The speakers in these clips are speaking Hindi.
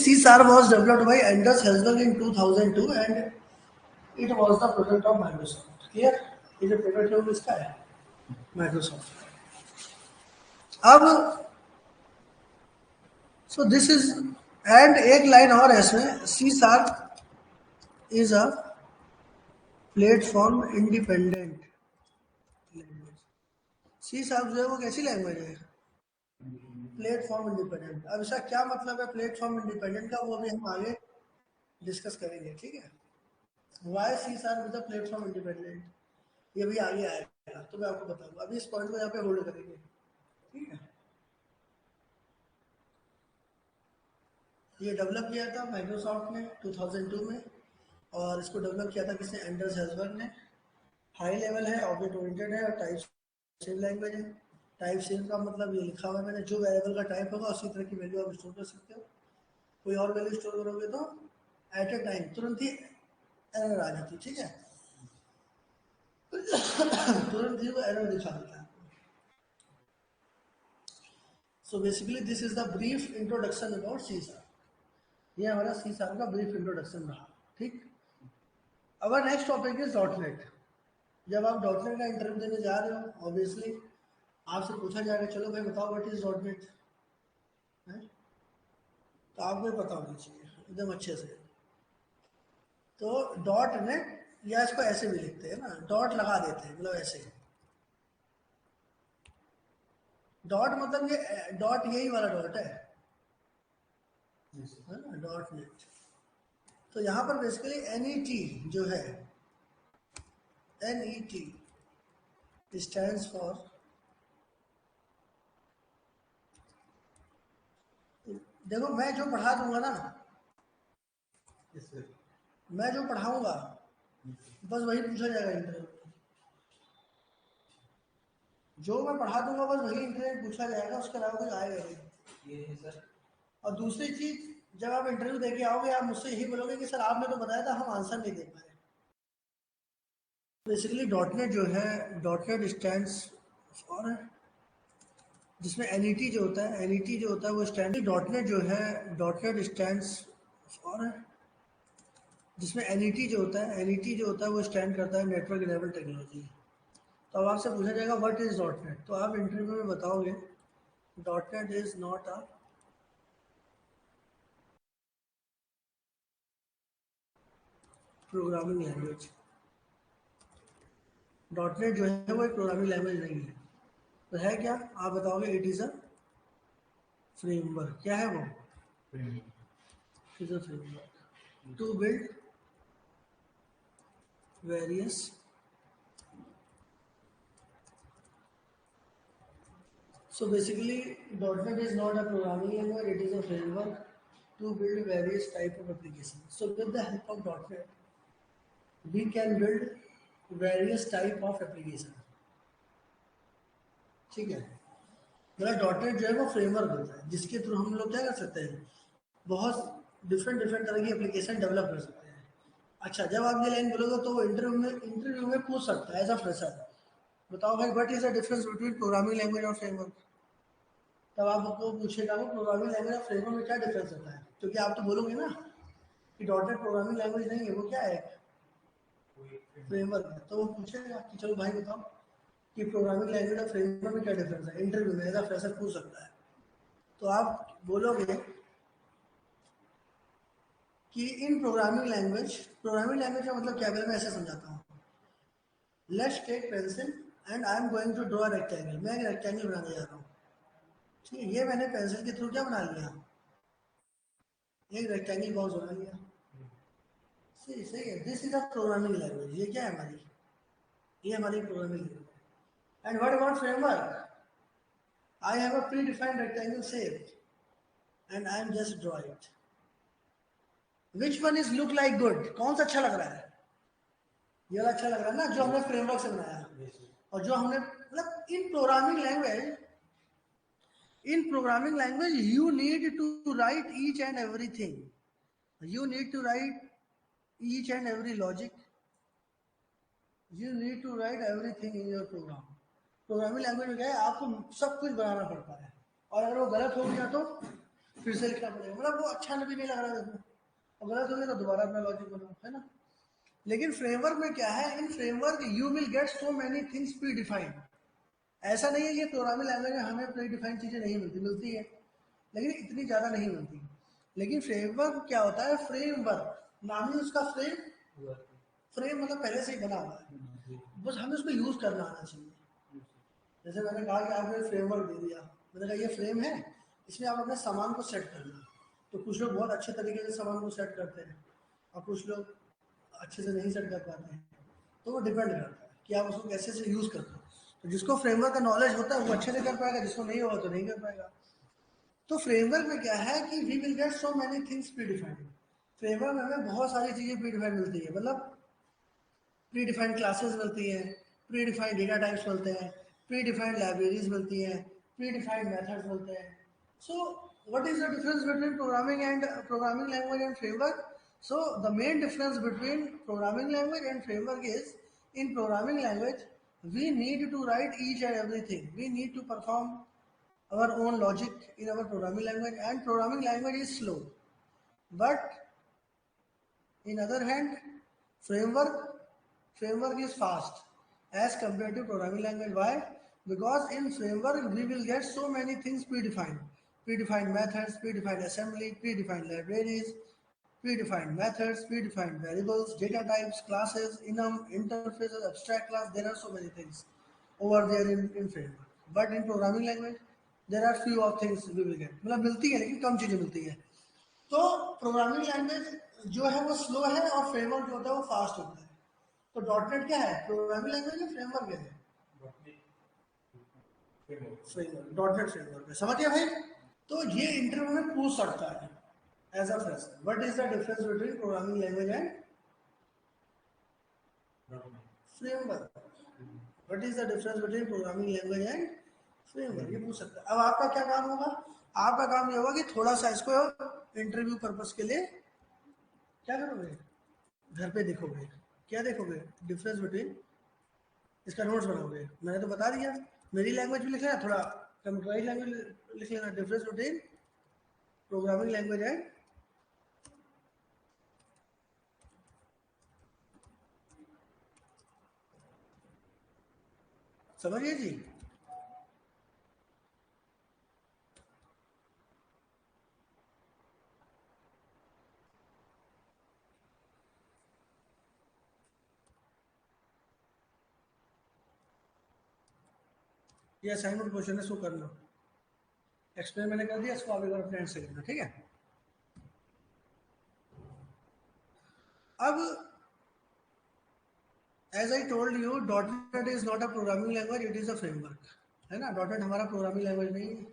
C Sharp was developed by Anders Hellberg in 2002 and it was the product of Microsoft. Clear? ये जो प्रोडक्ट है वो किसका है? Microsoft. अब so this is and एक लाइन और है इसमें, C Sharp is a platform independent language. C Sharp जो है वो कैसी लैंग्वेज है? Platform independent. अब इसका क्या मतलब है प्लेटफॉर्म इंडिपेंडेंट का, वो भी हम आगे डिस्कस करेंगे, ठीक है। Why C Sharp is a platform independent, ये भी आगे आएगा तो मैं आपको बताऊंगा। अभी इस पॉइंट को यहाँ पे होल्ड करेंगे, ठीक है। ये डेवलप किया था माइक्रोसॉफ्ट ने 2002 में, और इसको डेवलप किया था किसने? एंडर्स हेल्सबर्ग ने। हाई लेवल है, ऑब्जेक्ट ओरिएंटेड है और टाइप सेव लैंग्वेज है। टाइप सेव का मतलब ये लिखा हुआ है मैंने, जो वेरिएबल का टाइप होगा उसी तरह की वैल्यू आप स्टोर कर सकते हो। कोई और वैल्यू स्टोर करोगे तो एट ए टाइम तुरंत ही एरर आ जाती है, ठीक है। तुरंत ही वो एरर दिखा देता है। So basically this is the brief introduction about C Sharp। ये हमारा C Sharp का ब्रीफ इंट्रोडक्शन रहा, ठीक। Our next topic is dot net. जब आप डॉटनेट का इंटरव्यू देने जा रहे हो, ऑब्वियसली आपसे पूछा जाएगा चलो भाई बताओ व्हाट इज डॉटनेट, तो आपको ही पता होना चाहिए एकदम अच्छे से। तो डॉट नेट, या इसको ऐसे भी लिखते हैं ना, डॉट लगा देते हैं, मतलब ऐसे। डॉट मतलब ये डॉट यही वाला डॉट है ना, डॉट नेट। तो यहाँ पर बेसिकली NET जो है, NET स्टैंड्स फॉर, देखो मैं जो पढ़ा दूंगा ना, मैं जो पढ़ाऊंगा बस वही पूछा जाएगा इंटरव्यू में। जो मैं पढ़ा दूंगा बस वही इंटरव्यू में पूछा जाएगा, उसके अलावा कुछ आएगा नहीं। ये है सर। और दूसरी चीज, जब आप इंटरव्यू देके आओगे आप मुझसे यही बोलोगे कि सर आपने तो बताया था, हम आंसर नहीं दे पाए। बेसिकली डॉटनेट जो है, डॉटनेट स्टैंड्स फॉर, जिसमें NET जो होता है, NET जो होता है वो स्टैंड, डॉटनेट जो है, डॉटनेट स्टैंड्स फॉर, जिसमें NET जो होता है, NET जो होता है वो स्टैंड करता है नेटवर्क इनेबल टेक्नोलॉजी। तो अब आपसे पूछा जाएगा व्हाट इज डॉटनेट, तो आप इंटरव्यू में बताओगे dot net is not a programming language. Dot net जो है वो एक प्रोग्रामिंग लैंग्वेज नहीं है। तो है क्या? आप बताओगे इट इज़ अ फ्रेमवर्क। क्या है वो? It is a framework to build various so basically .NET is not a programming language, it is a framework to build various type of applications. So with the help of .NET we can build various type of application, ठीक है। मतलब डॉटनेट जो है वो फ्रेमवर्क होता है जिसके थ्रू हम लोग क्या कर सकते हैं, बहुत डिफरेंट डिफरेंट तरह की एप्लीकेशन डेवलप कर सकते हैं। अच्छा, जब आप ये लाइन बोलोगे तो वो इंटरव्यू में पूछ सकता है एज अ फ्रेशर, बताओ भाई what is the difference between programming language और फ्रेमवर्क। तब आपको पूछेगा वो प्रोग्रामिंग लैंग्वेज और फ्रेमवर्क में क्या डिफरेंस होता है, क्योंकि आप तो बोलोगे ना कि डॉटनेट प्रोग्रामिंग लैंग्वेज नहीं है, वो क्या है, फ्रेमवर्क है। तो वो पूछेगा कि चलो भाई बताओ कि प्रोग्रामिंग लैंग्वेज और फ्रेमवर्क में क्या डिफरेंस है, इंटरव्यू में एज अ फ्रेशर पूछ सकता है। तो आप बोलोगे कि इन प्रोग्रामिंग लैंग्वेज का मतलब क्या है, मैं ऐसे समझाता हूँ। Let's take pencil and I am going to draw rectangle. मैं एक रेक्टेंगल बनाने जा रहा हूँ, ठीक है। ये मैंने पेंसिल के थ्रू क्या बना लिया, एक रेक्टेंगल बॉक्स बना लिया। सही सही है, this is a programming language. ये क्या है हमारी, ये हमारी programming language. And what about framework, I have a pre defined rectangle shape and I am just draw it. Which one is look like good, कौन सा अच्छा लग रहा है, ये वाला अच्छा लग रहा है ना जो हमने फ्रेमवर्क से बनाया। और जो हमने मतलब in programming language you need to write each and everything, you need to write each and every logic, you need to write everything in your program। Programming language में क्या है, आपको सब कुछ बनाना पड़ता है, और अगर वो गलत हो गया तो फिर से लिखना पड़ेगा, मतलब वो अच्छा भी नहीं लग रहा है देखो, और गलत हो गया तो दोबारा अपना लॉजिक बनाओ, है ना। लेकिन फ्रेमवर्क में क्या है, in framework you will get so many things predefined. ऐसा नहीं है कि प्रोग्रामिंग लैंग्वेज में हमें प्री डिफाइंड चीजें नहीं मिलती, मिलती है लेकिन इतनी ज्यादा नहीं मिलती। लेकिन फ्रेमवर्क क्या होता है, फ्रेमवर्क नाम ही उसका फ्रेम, फ्रेम मतलब पहले से ही बना हुआ है, बस हमें उसको यूज करना आना चाहिए। जैसे मैंने कहा कि आपको एक फ्रेमवर्क दे दिया, मैंने कहा ये फ्रेम है, इसमें आप अपने सामान को सेट करना। तो कुछ लोग बहुत अच्छे तरीके से सामान को सेट करते हैं और कुछ लोग अच्छे से नहीं सेट कर पाते हैं, तो वो डिपेंड करता है कि आप उसको कैसे से यूज करते हो। तो जिसको फ्रेमवर्क का नॉलेज होता है वो अच्छे से कर पाएगा, जिसको नहीं होगा तो नहीं कर पाएगा। तो फ्रेमवर्क में क्या है कि we will get so many things predefined. Framework में हमें बहुत सारी चीजें प्री डिफाइंड मिलती है, मतलब प्री डिफाइंड क्लासेस मिलती हैं, प्री डिफाइंड डेटा टाइप्स मिलते हैं, प्री डिफाइंड लाइब्रेरीज मिलती हैं, प्री डिफाइंड मेथड्स मिलते हैं। So what is the difference between programming language and framework? So the main difference between programming language and framework is, in programming language we need to write each and everything, we need to perform our own logic in our programming language, and programming language is slow. But in other hand, framework framework is fast as compared to programming language. Why? Because in framework we will get so many things predefined. Predefined methods, predefined assembly, predefined libraries, predefined methods, predefined variables, data types, classes, enum, interfaces, abstract class. There are so many things over there in framework. But in programming language, there are few of things we will get. मतलब मिलती है लेकिन कम चीजें मिलती है। तो प्रोग्रामिंग लैंग्वेज जो है वो स्लो है और फ्रेमवर्क जो होता है वो फास्ट होता है। तो डॉटनेट क्या है, प्रोग्रामिंग लैंग्वेज है, फ्रेमवर्क क्या है? फ्रेमवर्क, डॉटनेट फ्रेमवर्क है। समझ गया भाई? तो ये इंटरव्यू में पूछ सकता है as a fresher, what is the difference between programming language and framework, what is the difference between programming language and framework, ये पूछ सकता है। अब आपका क्या काम होगा, आपका काम ये होगा कि थोड़ा सा इसको इंटरव्यू पर्पस के लिए क्या करोगे, घर पे देखोगे। क्या देखोगे, डिफरेंस बिटवीन, इसका नोट्स बनाओगे। मैंने तो बता दिया, मेरी लैंग्वेज भी लिख लेना, थोड़ा कंप्यूटराइज लैंग्वेज लिख लेना, difference between programming language and, समझिए जी। ये असाइनमेंट क्वेश्चन है, इसको करना। एक्सप्लेन मैंने कर दिया, इसको आप एक बार फ्रेंड से करना, ठीक है। अब as I told you, dot net is not a programming language, it is a framework, है ना। डॉटनेट हमारा प्रोग्रामिंग लैंग्वेज नहीं है।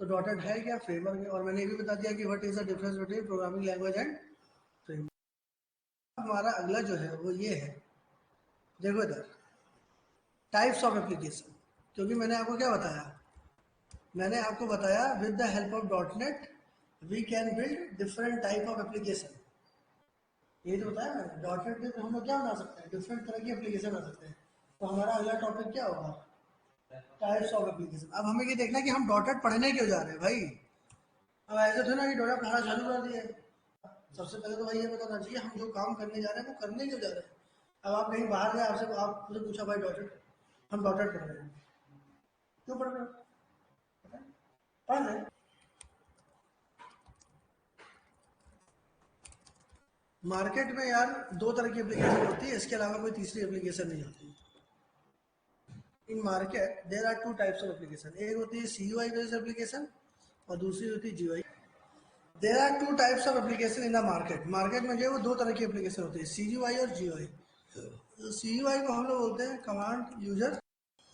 तो डॉटनेट है क्या, फ्रेमवर्क है। और मैंने ये भी बता दिया कि what is the difference between programming language and framework. हमारा अगला जो है वो ये है, देखो इधर, टाइप्स ऑफ एप्लीकेशन। क्योंकि मैंने आपको क्या बताया, मैंने आपको बताया with the help of dot net we can build different type of application. ये तो बताया मैंने, डॉट नेट में हम लोग क्या बना सकते हैं, डिफरेंट तरह की एप्लीकेशन बना सकते हैं। तो हमारा अगला टॉपिक क्या होगा, टाइप्स ऑफ एप्लीकेशन। अब हमें ये देखना है कि हम डॉट नेट पढ़ने क्यों जा रहे हैं भाई। अब ऐसे थे ना कि डॉट नेट पढ़ना चालू कर दिया है। सबसे पहले तो भाई ये बताना चाहिए हम जो काम करने जा रहे हैं वो करने क्यों जा रहे हैं। अब आप कहीं बाहर गए, आपसे आपसे पूछा भाई डॉट नेट, हम डॉट नेट पढ़ रहे हैं, क्यों पढ़ रहे हो, पढ़ लें। मार्केट में यार दो तरह की एप्लीकेशन होती है, इसके अलावा कोई तीसरी एप्लीकेशन नहीं होती। In market there are two types of application, एक होती है C U I based application और दूसरी होती है G I. There are two types of application in the market. Market में जो है वो दो तरह की एप्लीकेशन होती है, सी यू आई और जी आई। सी यू आई को हम लोग बोलते हैं कमांड यूजर,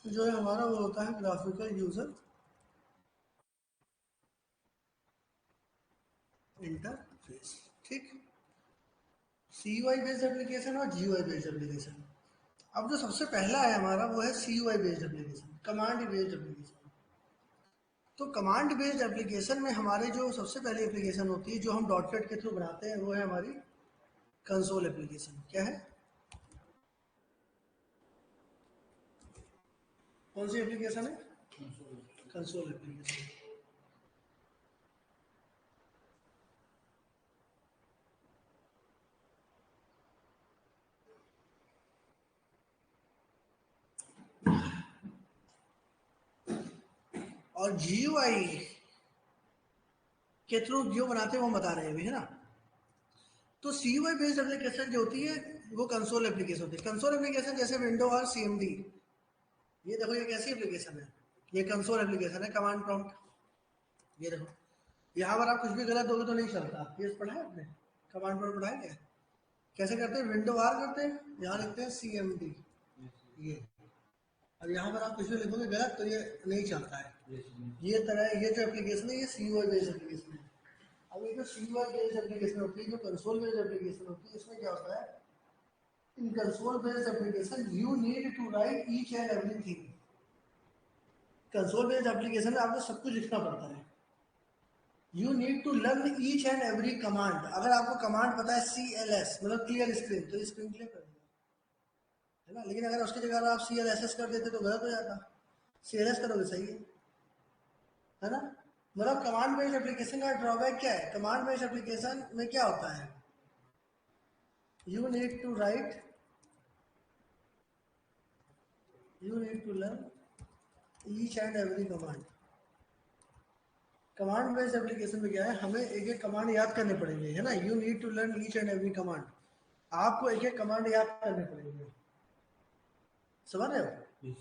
जो है हमारा वो होता है ग्राफिकल यूजर इंटरफेस, ठीक। C U I based application और G U I based application. अब जो सबसे पहला है हमारा वो है C U I based application, command based application. तो कमांड बेस्ड एप्लीकेशन में हमारे जो सबसे पहली एप्लीकेशन होती है जो हम डॉट नेट के थ्रू बनाते हैं वो है हमारी कंसोल एप्लीकेशन। क्या है, कौन सी एप्लीकेशन है, कंसोल एप्लीकेशन। और GUI के थ्रू जो बनाते हैं वो बता रहे हैं अभी, है ना। तो CUI बेस्ड एप्लीकेशन जो होती है वो कंसोल एप्लीकेशन होती है। कंसोल एप्लीकेशन जैसे विंडो और CMD, ये देखो ये कैसी एप्लीकेशन है, ये कंसोल एप्लीकेशन है, कमांड प्रॉम्प्ट। ये देखो यहाँ पर आप कुछ भी गलत दोगे तो नहीं चलता, ये पढ़ा है आपने, कमांड प्रॉम्प्ट पढ़ा है क्या? कैसे करते हैं, विंडो आर करते हैं, यहाँ लिखते हैं CMD, ये। और यहाँ पर आप कुछ भी लिखोगे गलत तो ये नहीं चलता है। ये तरह ये जो एप्लीकेशन है ये CUI बेस्ड एप्लीकेशन है। अब ये जो CUI बेस्ड एप्लीकेशन होती है, जो कंसोल बेस्ड एप्लीकेशन होती है, इसमें क्या होता है, in console based application you need to write each and everything. Console based application में आपको सब कुछ लिखना पड़ता है। You need to learn each and every command. अगर आपको कमांड पता है CLS मतलब क्लियर स्क्रीन, तो स्क्रीन क्लियर कर देगा, है ना। लेकिन अगर उसकी जगह आप CLSS कर देते तो गलत हो जाता। CLS करोगे सही है ना। मतलब कमांड बेस्ड एप्लीकेशन का ड्रॉबैक क्या है, कमांड बेस्ड एप्लीकेशन में क्या होता है, you need to write, you need to learn each and every command. Command based application में क्या है, हमें एक एक कमांड याद करने पड़ेंगे, है ना। You need to learn each and every command, आपको एक एक कमांड याद करने पड़ेंगे, समझ रहे हो।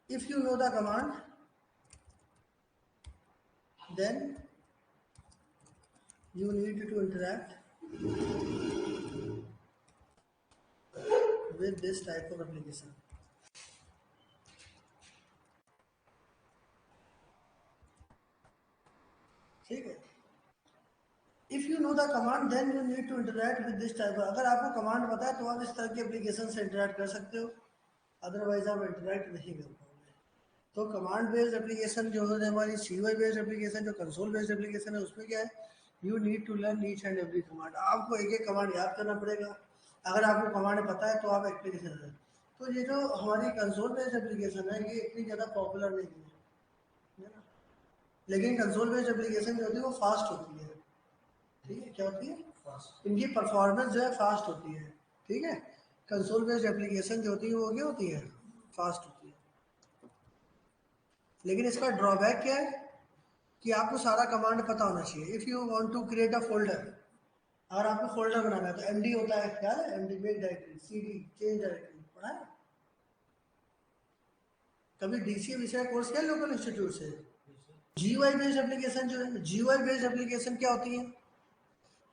If you know the command then you need to interact with this type of application. ठीक है, if you know the command then you need to interact with this type. अगर आपको कमांड पता है तो आप इस तरह की एप्लीकेशन से इंटरैक्ट कर सकते हो, अदरवाइज आप इंटरैक्ट नहीं कर पाओगे। तो कमांड बेस्ड एप्लीकेशन जो है हमारी, CUI बेस्ड एप्लीकेशन जो कंसोल बेस्ड एप्लीकेशन है, उसमें क्या है, you need to learn each and every command. आपको एक एक कमांड याद करना पड़ेगा। अगर आपको कमांड पता है तो आप एप्लीकेशन है। तो ये जो हमारी कंसोल बेस्ड एप्लीकेशन है ये इतनी ज़्यादा पॉपुलर नहीं है ना। लेकिन कंसोल बेस्ड एप्लीकेशन जो होती है वो फास्ट होती है। ठीक है, क्या होती है, फास्ट। इनकी परफॉर्मेंस जो है फास्ट होती है। ठीक है, कंसोल बेस्ड एप्लीकेशन जो होती है वो क्या होती है, फास्ट होती है। लेकिन इसका ड्रॉबैक क्या है कि आपको सारा कमांड पता होना चाहिए। If you want to create a folder, अगर आपको फोल्डर बनाना है तो MD होता है, क्या है MD, make directory, CD change directory, पढ़ा है कभी। DCA विषय कोर्स किया लोकल इंस्टीट्यूट से। GUI बेस्ड एप्लीकेशन जो है, GUI बेस्ड एप्लीकेशन क्या होती है,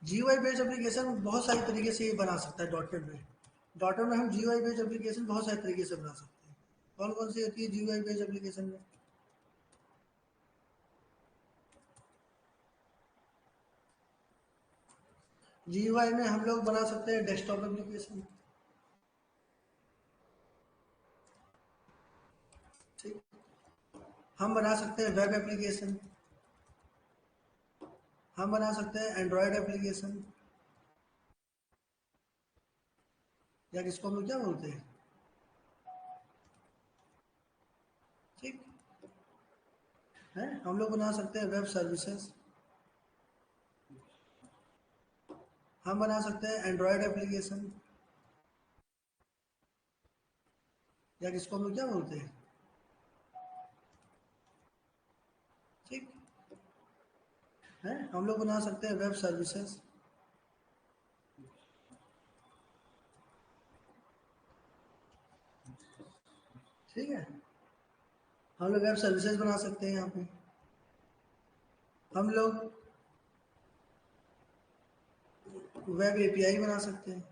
GUI बेस्ड एप्लीकेशन बहुत सारी तरीके से ये बना सकता है डॉटनेट में। डॉटनेट में हम GUI बेस्ड एप्लीकेशन बहुत सारे तरीके से बना सकते हैं। कौन कौन सी होती है GUI बेस्ड एप्लीकेशन में, GUI में हम लोग बना सकते हैं डेस्कटॉप एप्लीकेशन, ठीक। हम बना सकते हैं वेब एप्लीकेशन, हम बना सकते हैं एंड्रॉयड एप्लीकेशन, या किसको हम लोग क्या बोलते हैं, ठीक है। हम लोग बना सकते हैं वेब सर्विसेज, हम बना सकते हैं एंड्रॉयड एप्लीकेशन, या किसको हम लोग क्या बोलते हैं, ठीक है। हम लोग बना सकते हैं वेब सर्विसेज, ठीक है। हम लोग वेब सर्विसेज बना सकते हैं यहाँ पे। हम लोग वेब API बना सकते हैं।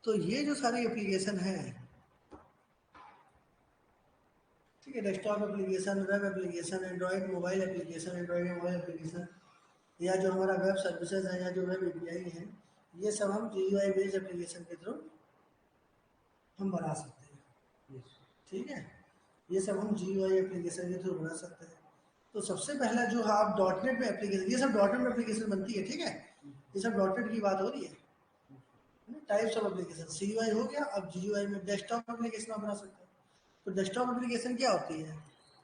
तो ये जो सारी एप्लीकेशन है, ठीक है, desktop application, web application, Android mobile application, Android mobile application, या जो हमारा वेब सर्विसेज है या जो वेब API है, ये सब हम GUI बेस्ड एप्लीकेशन के थ्रू हम बना सकते हैं, ठीक है। ये सब हम GUI एप्लीकेशन के थ्रू बना सकते हैं। तो सबसे पहला जो आप डॉटनेट में एप्लीकेशन, ये सब डॉटनेट में एप्लीकेशन बनती है, ठीक है। ये सब डॉटनेट की बात हो रही है, टाइप्स ऑफ एप्लीकेशन। CUI हो गया, अब GUI में डेस्कटॉप एप्लीकेशन आप बना सकते हैं। तो डेस्कटॉप एप्लीकेशन क्या होती है,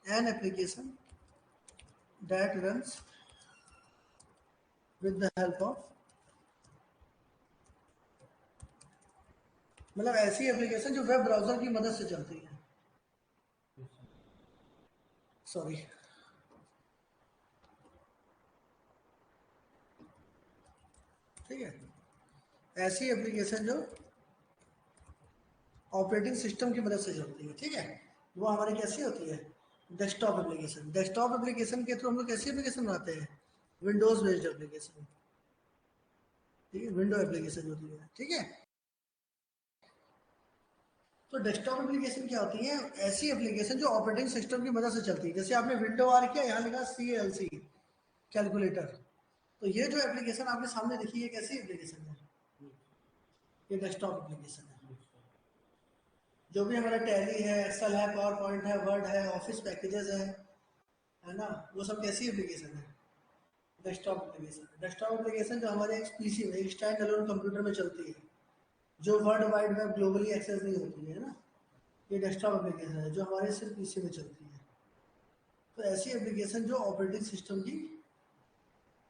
an application that runs with the help of, मतलब ऐसी एप्लीकेशन जो वेब ब्राउजर की मदद से चलती है, सॉरी, ठीक है। ऐसी एप्लीकेशन जो ऑपरेटिंग सिस्टम की मदद से चलती है, ठीक है, वो हमारी कैसी होती है, डेस्कटॉप एप्लीकेशन। डेस्कटॉप एप्लीकेशन के थ्रू हम लोग कैसी एप्लीकेशन बनाते हैं, विंडोज बेस्ड एप्लीकेशन, ठीक है, विंडो एप्लीकेशन होती है, ठीक है। तो डेस्कटॉप एप्लीकेशन क्या होती है, ऐसी एप्लीकेशन जो ऑपरेटिंग सिस्टम की मदद से चलती है। जैसे आपने विंडो आर किया, यहाँ लिखा CLC, कैलकुलेटर। तो ये जो एप्लीकेशन आपके सामने दिखी है, कैसी एप्लीकेशन है, ये डेस्कटॉप एप्लीकेशन है। जो भी हमारा टैली है, एक्सेल है, पावर पॉइंट है, वर्ड है, ऑफिस पैकेजेस है ना, वो सब कैसी एप्लीकेशन है, डेस्कटॉप एप्लीकेशन। डेस्कटॉप एप्लीकेशन जो हमारे एक पीसी में, एक स्टैंड अलोन कंप्यूटर में चलती है, जो world wide web globally access नहीं होती है ना, ये डेस्कटॉप एप्लीकेशन है जो हमारे सिर्फ पीसी में चलती है। तो ऐसी एप्लीकेशन जो ऑपरेटिंग सिस्टम की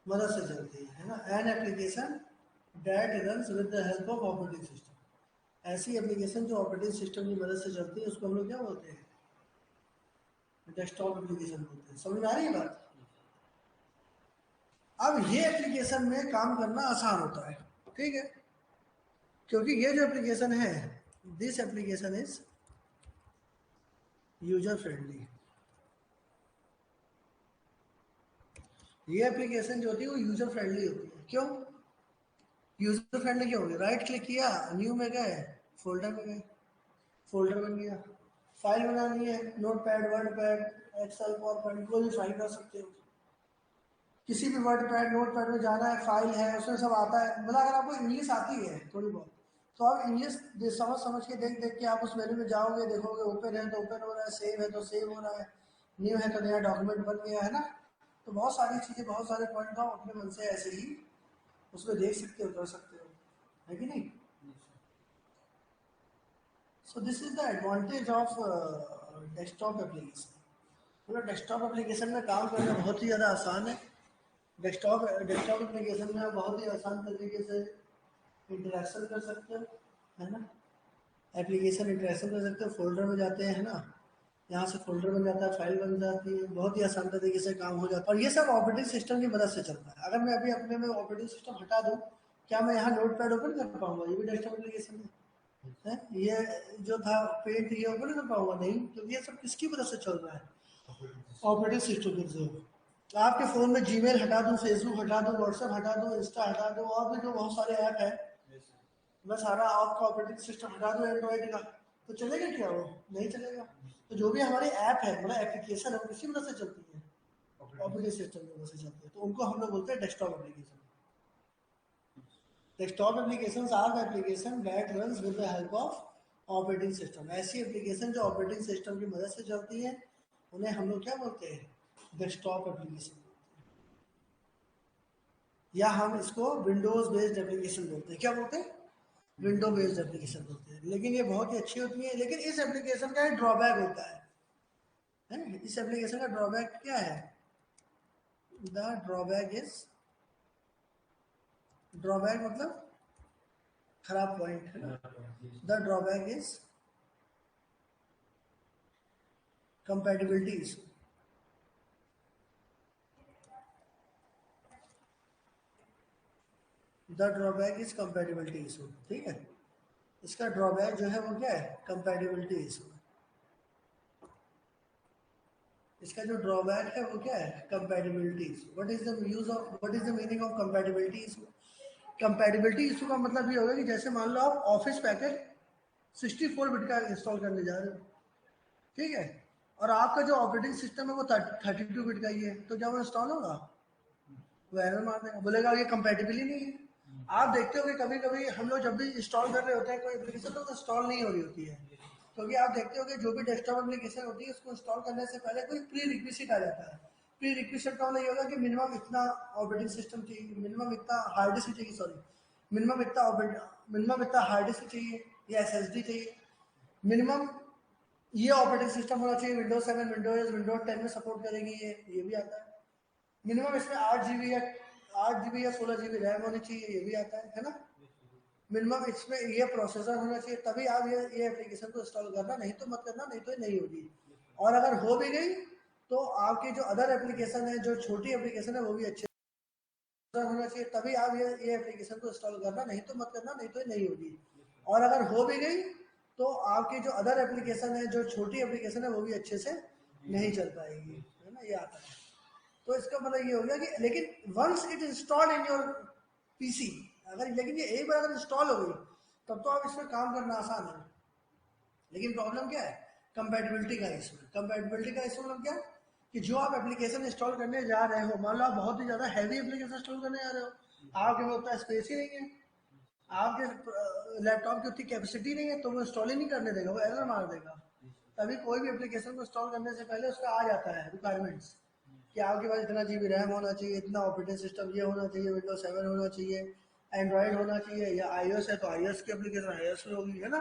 मदद से चलती है ना, an application that runs with the help of operating system. ऐसी एप्लीकेशन जो ऑपरेटिंग सिस्टम की मदद से चलती है उसको हम लोग क्या बोलते हैं, डेस्कटॉप एप्लीकेशन बोलते हैं। समझ में आ रही है बात। अब ये एप्लीकेशन में काम करना आसान होता है, ठीक है, क्योंकि ये जो एप्लीकेशन है, this application is user friendly. ये एप्लीकेशन जो होती है वो यूजर फ्रेंडली होती है। क्यों यूजर फ्रेंडली क्यों होगी, राइट क्लिक किया, न्यू में गए, फोल्डर में गए, फोल्डर बन गया। फाइल बनानी है, notepad, WordPad, Excel, PowerPoint, कोई भी फाइल कर सकते हो। किसी भी वर्ड पैड, नोट पैड में जाना है, फाइल है, उसमें सब आता है। मतलब अगर आपको इंग्लिश आती है थोड़ी बहुत, तो आप इंग्लिश समझ समझ के देख देख के आप उस मेन्यू में जाओगे, देखोगे ओपन है तो ओपन हो रहा है, सेव है तो सेव हो रहा है, न्यू है तो नया डॉक्यूमेंट बन गया है ना। तो बहुत सारी चीज़ें, बहुत सारे पॉइंट आप अपने मन से ऐसे ही उसमें देख सकते हो, कर सकते हो, है कि नहीं। So this is the advantage of desktop application. मतलब डेस्कटॉप एप्लीकेशन में काम करना बहुत ही ज़्यादा आसान है। डेस्कटॉप डेस्कटॉप एप्लीकेशन में आप बहुत ही आसान तरीके से इंटरेक्शन कर सकते हो, है ना। एप्लीकेशन इंटरेक्शन कर सकते हो, फोल्डर में जाते हैं, है ना, यहाँ से फोल्डर बन जाता है, फाइल बन जाती है, बहुत ही आसान तरीके से काम हो जाता है। और ये सब ऑपरेटिंग सिस्टम की मदद से चलता है। अगर मैं अभी अपने में ऑपरेटिंग सिस्टम हटा दूँ, क्या मैं यहाँ नोट पैड ओपन कर पाऊंगा, ये भी डेस्कटॉप एप्लीकेशन है। ये जो था पेंट, ये ओपन कर पाऊंगा नहीं, क्योंकि ये सब किसकी मदद से चल रहा है, ऑपरेटिंग सिस्टम के थ्रू। आपके फ़ोन में जीमेल हटा दूँ, फेसबुक हटा दूँ, व्हाट्सएप हटा दूँ, इंस्टा हटा दूँ, और भी जो बहुत सारे ऐप है, मैं सारा आपका ऑपरेटिंग सिस्टम हटा दूँ एंड्रॉइड का, तो चलेगा क्या, वो नहीं चलेगा। तो जो भी हमारे ऐप है, मतलब एप्लीकेशन है, वो किसी मदद से चलती है, ऑपरेटिंग सिस्टम की मदद से चलती है। तो उनको हम लोग बोलते हैं desktop application. Desktop application are the application that runs with the help of operating system. ऐसी एप्लीकेशन जो ऑपरेटिंग सिस्टम की मदद से चलती है, उन्हें हम लोग क्या बोलते हैं, डेस्कटॉप एप्लीकेशन। या हम इसको विंडोज बेस्ड एप्लीकेशन बोलते हैं। क्या बोलते हैं, विंडो बेस्ड एप्लीकेशन बोलते हैं। लेकिन ये बहुत ही अच्छी होती है। लेकिन इस एप्लीकेशन का एक ड्रॉबैक होता है ना? इस एप्लीकेशन का ड्रॉबैक क्या है, द ड्रॉबैक इज, ड्रॉबैक मतलब खराब पॉइंट है ना। The drawback is compatibility issue. The drawback is compatibility issue, ठीक है। इसका ड्रॉबैक जो है वो क्या है, कंपेटिबिलिटी इशू। इसका जो ड्रॉबैक है वो क्या है, compatibility issue. What is the meaning of compatibility issue. Compatibility issue का मतलब ये होगा कि जैसे मान लो आप ऑफिस पैकेज 64 बिट का इंस्टॉल करने जा रहे हो, ठीक है, और आपका जो ऑपरेटिंग सिस्टम है वो 32 बिट का ही है, तो क्या वो इंस्टॉल होगा, वो एरर मार देगा, बोलेगा ये कंपेटिबल ही नहीं है। आप देखते हो कि कभी कभी हम लोग जब भी इंस्टॉल कर रहे होते हैं कोई एप्लीकेशन, तो इंस्टॉल नहीं हो रही होती है, क्योंकि आप देखते हो कि जो भी डेस्कटॉप एप्लीकेशन होती है उसको इंस्टॉल करने से पहले कोई प्री रिक्विजिट आ जाता है। प्री रिक्विजिट का मतलब ये होगा कि मिनिमम इतना ऑपरेटिंग सिस्टम चाहिए, मिनिमम इतना हार्ड डिस्क चाहिए, सॉरी, मिनिमम इतना हार्ड डिस्क चाहिए या SSD चाहिए, मिनिमम ये ऑपरेटिंग सिस्टम होना चाहिए, विंडोज 7, विंडोज 10 में सपोर्ट करेगी, ये भी आता है। मिनिमम इसमें 8 GB या 16 GB रैम होनी चाहिए, ये भी आता है ना। मिनिमम इसमें ये प्रोसेसर होना चाहिए, तभी आप ये एप्लीकेशन को इंस्टॉल करना, नहीं तो मत करना, नहीं तो ये नहीं होगी। और अगर हो भी गई तो आपकी जो अदर एप्लीकेशन है, जो छोटी एप्लीकेशन है, वो भी अच्छे होना चाहिए, तभी आप ये एप्लीकेशन को इंस्टॉल करना, नहीं तो मत करना, नहीं तो ये नहीं होगी। और अगर हो भी गई तो आपकी जो अदर एप्लीकेशन है, जो छोटी एप्लीकेशन है, वो भी अच्छे से नहीं चल पाएगी, है ना, ये आता है। तो इसका मतलब ये हो गया कि लेकिन once it installed in your PC, अगर लेकिन ये एक बार अगर इंस्टॉल हो गई तब तो आप इसमें काम करना आसान है। लेकिन प्रॉब्लम क्या है, कंपैटिबिलिटी का इशू है। कंपैटिबिलिटी का इशू मतलब क्या, कि जो आप एप्लीकेशन इंस्टॉल करने जा रहे हो, मान लो आप बहुत ही ज्यादा हैवी एप्लीकेशन इंस्टॉल करने जा रहे हो, आपके पास उतना स्पेस ही नहीं है, आपके लैपटॉप की उतनी कैपेसिटी नहीं है, तो वो इंस्टॉल ही नहीं करने देगा, वो एरर मार देगा। तभी कोई भी एप्लीकेशन को इंस्टॉल करने से पहले उसका आ जाता है रिक्वायरमेंट्स, कि आपके पास इतना जीबी रैम होना चाहिए, इतना ऑपरेटिंग सिस्टम ये होना चाहिए, विंडोज 7 होना चाहिए, एंड्रॉइड होना चाहिए, या iOS है तो iOS की एप्लीकेशन iOS में होगी, है ना।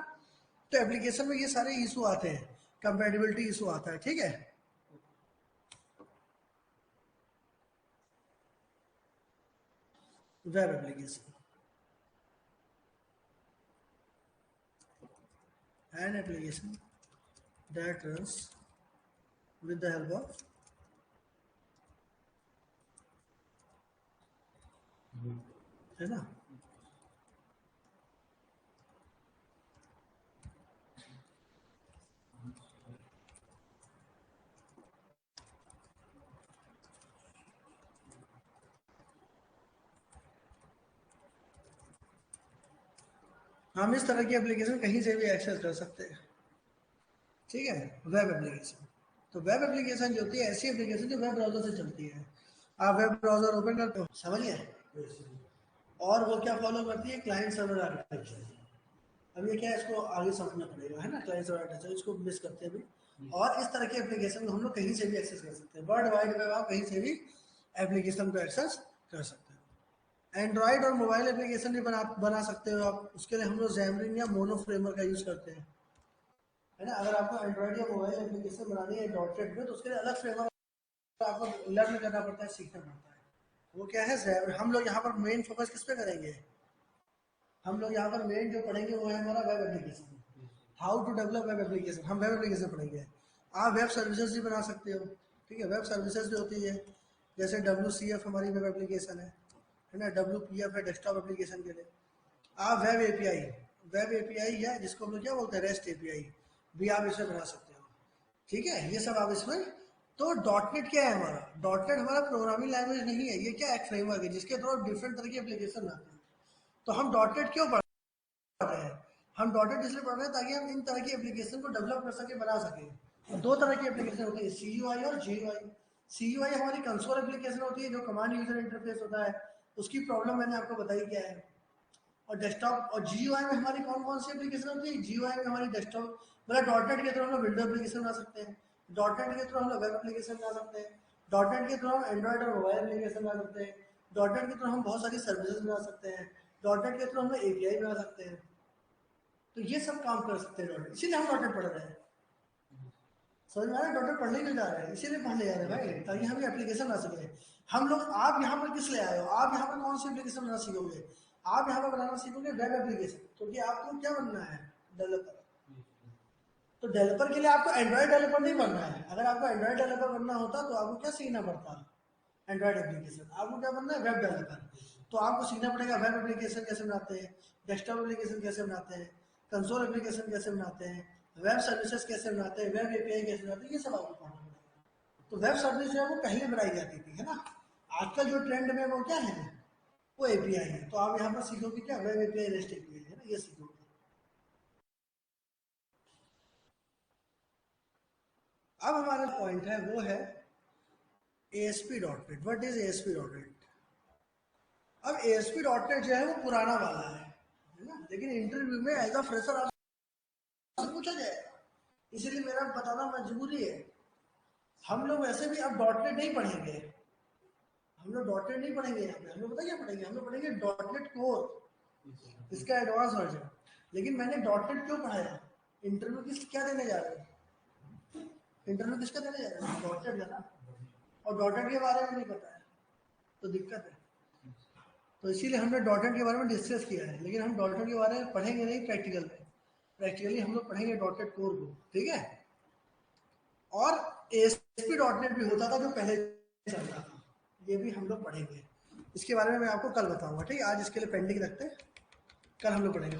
तो एप्लीकेशन में ये सारे इशू आते हैं, कंपेटिबिलिटी इशू आता है, ठीक है। Web application and application that runs with the help of, है ना। हम इस तरह की एप्लीकेशन कहीं से भी एक्सेस कर सकते हैं, ठीक है। वेब एप्लीकेशन, तो वेब एप्लीकेशन जो होती है ऐसी एप्लीकेशन जो वेब ब्राउजर से चलती है। आप वेब ब्राउजर ओपन करते हो, समझिए, और वो क्या फॉलो करती है, क्लाइंट सर्वर आर्किटेक्चर। अब ये क्या है, इसको आगे समझना पड़ेगा, है ना, क्लाइंट सर्वर आर्किटेक्चर, इसको मिस करते हैं अभी। और इस तरह की एप्लीकेशन को हम लोग कहीं से भी एक्सेस कर सकते हैं, वर्ल्ड वाइड वेब आप कहीं से भी एप्लीकेशन को एक्सेस कर सकते हैं। एंड्रॉइड और मोबाइल एप्लीकेशन भी बना सकते हो आप, उसके लिए हम लोग जैमरिन या मोनो फ्रेमवर्क का यूज करते हैं, है ना। अगर आपको एंड्रॉइड या मोबाइल एप्लीकेशन बनानी है डॉटेड में, तो उसके लिए अलग फ्रेमवर्क आपको लर्न करना पड़ता है, सीखना पड़ता है। वो क्या है, हम लोग यहाँ पर मेन फोकस किस पे करेंगे, हम लोग यहाँ पर मेन जो पढ़ेंगे वो है हमारा web application, how to develop web application, हम वेब एप्लीकेशन पढ़ेंगे। आप वेब सर्विसेज भी बना सकते हो, ठीक है, वेब सर्विसेज भी होती है, जैसे WCF हमारी वेब एप्लीकेशन है ना, WPF है डेस्कटॉप एप्लीकेशन के लिए। आप वेब एपीआई है जिसको हम लोग क्या बोलते हैं, रेस्ट एपीआई, भी आप इसमें बना सकते हो, ठीक है, ये सब आप इसमें। तो डॉट नेट क्या है, हमारा डॉट नेट हमारा प्रोग्रामिंग लैंग्वेज नहीं है, ये क्या एक फ्रेमवर्क है जिसके थ्रू डिफरेंट तरह की एप्लीकेशन आते हैं। तो हम डॉट नेट क्यों पढ़ रहे हैं, हम डॉट नेट इसलिए पढ़ रहे हैं ताकि हम इन तरह की एप्लीकेशन को डेवलप कर सके, बना सके। दो तरह की एप्लीकेशन होती है, CUI और GUI। CUI हमारी कंसोल एप्लीकेशन होती है, जो कमांड यूजर इंटरफेस होता है, उसकी प्रॉब्लम मैंने आपको बताई क्या है। और डेस्कटॉप और GUI में हमारी कौन कौन सी एप्लीकेशन होती है, GUI में हमारी डेस्कटॉप, मतलब डॉट नेट के थ्रू हम लोग विंडो एप्लीकेशन बना सकते हैं, डॉट नेट के थ्रू हम लोग वेब एप्लीकेशन बना सकते हैं, डॉट नेट के थ्रू हम एंड्रॉइड और मोबाइल एप्लीकेशन बना सकते हैं, डॉट नेट के थ्रू हम बहुत सारी सर्विसेज बना सकते हैं, डॉट नेट के थ्रू हम लोग API बना सकते हैं। तो ये सब काम कर सकते हैं डॉट नेट, इसीलिए हम डॉट नेट पढ़ रहे हैं। समझ में आ रहा है, डॉट नेट पढ़ने क्यों जा रहे हैं, इसीलिए पढ़ने जा रहे हैं भाई, ताकि हम एप्लीकेशन बना सकें। हम लोग, आप यहाँ पर किस लिए आए हो, आप यहाँ पर कौन सी एप्लीकेशन बनाना सीखोगे, आप यहाँ पर बनाना सीखोगे वेब एप्लीकेशन, क्योंकि आपको क्या बनना है, डेवलपर। तो डेवलपर के लिए आपको एंड्रॉइड डेवलपर नहीं बनना है, अगर आपको एंड्रॉइड डेवलपर बनना होता तो आपको क्या सीखना पड़ता, एंड्रॉइड एप्लीकेशन। आपको क्या बनना है, वेब डेवलपर। तो आपको सीखना पड़ेगा वेब एप्लीकेशन कैसे बनाते हैं, डेस्कटॉप एप्लीकेशन कैसे बनाते हैं, कंसोल एप्लीकेशन कैसे बनाते हैं, वेब सर्विसेज कैसे बनाते हैं, वेब एपीआई कैसे बनाते हैं, ये सब आपको पढ़ना पड़ेगा। तो वेब सर्विस जो है वो पहले बनाई जाती थी, है ना। आजकल जो ट्रेंड में वो क्या है, वो एपीआई है। तो आप यहाँ पर सीखोगे क्या, वेब एपीआई, रेस्ट एपीआई, है ना, ये सीखोगे। अब हमारा पॉइंट है वो है ASP.NET। What is ASP.NET. अब ASP.NEट जो है वो पुराना वाला है ना, लेकिन इंटरव्यू में एज अ फ्रेशर आपसे पूछा जाएगा, इसीलिए मेरा बताना मजबूरी है। हम लोग वैसे भी अब .NET नहीं पढ़ेंगे, हम लोग .NET नहीं पढ़ेंगे यहाँ पे, हम लोग पता क्या पढ़ेंगे, हम लोग पढ़ेंगे .NET कोर, इसका एडवांस वर्जन। लेकिन मैंने .NET क्यों पढ़ाया, इंटरव्यू किस क्या देने जा रहे हैं, इंटरव्यू किसका देने जा रहे हैं, .NEट का ना, और .NEट के बारे में नहीं पता है, तो दिक्कत है। तो इसीलिए हमने डॉट नेट के बारे में डिस्कस किया है, लेकिन हम डॉट नेट के बारे में पढ़ेंगे नहीं प्रैक्टिकल में, प्रैक्टिकली हम लोग पढ़ेंगे डॉट नेट कोर को, ठीक है। और ASP डॉट नेट भी होता था जो पहले चलता था, ये भी हम लोग पढ़ेंगे। इसके बारे में मैं आपको कल बताऊंगा, ठीक है। आज इसके लिए पेंडिंग रखते हैं, कल हम लोग पढ़ेंगे।